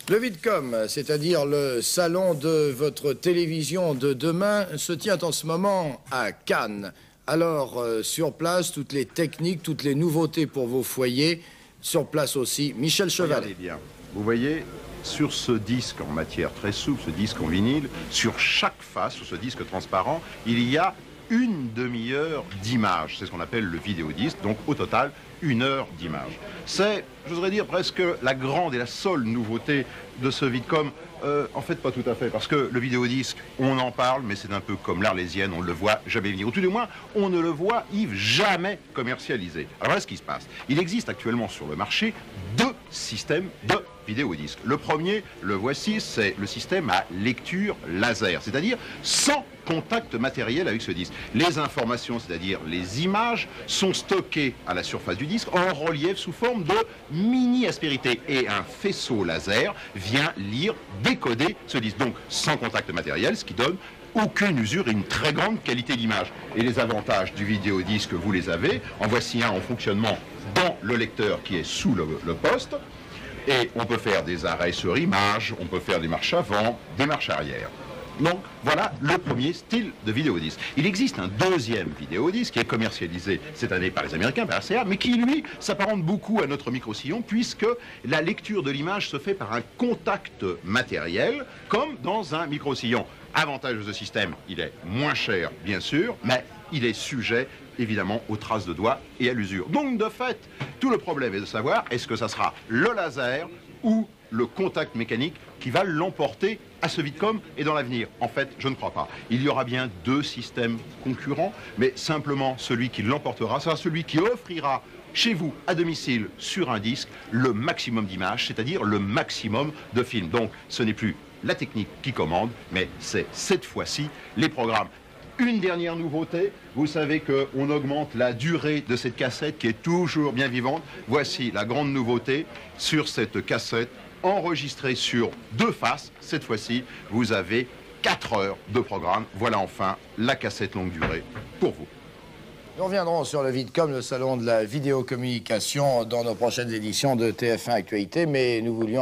Le Vidcom, c'est-à-dire le salon de votre télévision de demain, se tient en ce moment à Cannes. Alors, sur place, toutes les techniques, toutes les nouveautés pour vos foyers. Sur place aussi, Michel Chevalet. Regardez bien. Vous voyez, sur ce disque en matière très souple, ce disque en vinyle, sur chaque face, sur ce disque transparent, il y a une demi-heure d'image. C'est ce qu'on appelle le vidéodisque. Donc, au total, 1 heure d'image. C'est, j'oserais dire, presque la grande et la seule nouveauté de ce Vidcom. En fait, pas tout à fait, parce que le vidéodisque, on en parle, mais c'est un peu comme l'Arlésienne, on ne le voit jamais venir. Ou tout du moins, on ne le voit, Yves, jamais commercialisé. Alors voilà ce qui se passe. Il existe actuellement sur le marché 2 systèmes de vidéodisque. Le premier, le voici, c'est le système à lecture laser, c'est-à-dire sans contact matériel avec ce disque. Les informations, c'est-à-dire les images, sont stockées à la surface du disque en relief sous forme de mini-aspérités. Et un faisceau laser vient lire, décoder ce disque. Donc sans contact matériel, ce qui donne aucune usure et une très grande qualité d'image. Et les avantages du vidéodisque, vous les avez. En voici un en fonctionnement dans le lecteur qui est sous le poste. Et on peut faire des arrêts sur image, on peut faire des marches avant, des marches arrière. Donc voilà le premier style de vidéodisque. Il existe un deuxième vidéodisque qui est commercialisé cette année par les Américains, par RCA, mais qui lui s'apparente beaucoup à notre micro-sillon puisque la lecture de l'image se fait par un contact matériel comme dans un micro-sillon. Avantage de ce système, il est moins cher bien sûr, mais il est sujet évidemment aux traces de doigts et à l'usure. Donc de fait, tout le problème est de savoir est-ce que ça sera le laser ou le contact mécanique qui va l'emporter à ce Vidcom et dans l'avenir. En fait, je ne crois pas. Il y aura bien 2 systèmes concurrents, mais simplement celui qui l'emportera sera celui qui offrira chez vous, à domicile, sur un disque, le maximum d'images, c'est-à-dire le maximum de films. Donc, ce n'est plus la technique qui commande, mais c'est cette fois-ci les programmes. Une dernière nouveauté, vous savez qu'on augmente la durée de cette cassette qui est toujours bien vivante. Voici la grande nouveauté sur cette cassette enregistrée sur 2 faces. Cette fois-ci, vous avez 4 heures de programme. Voilà enfin la cassette longue durée pour vous. Nous reviendrons sur le Vidcom, le salon de la vidéocommunication, dans nos prochaines éditions de TF1 Actualité, mais nous voulions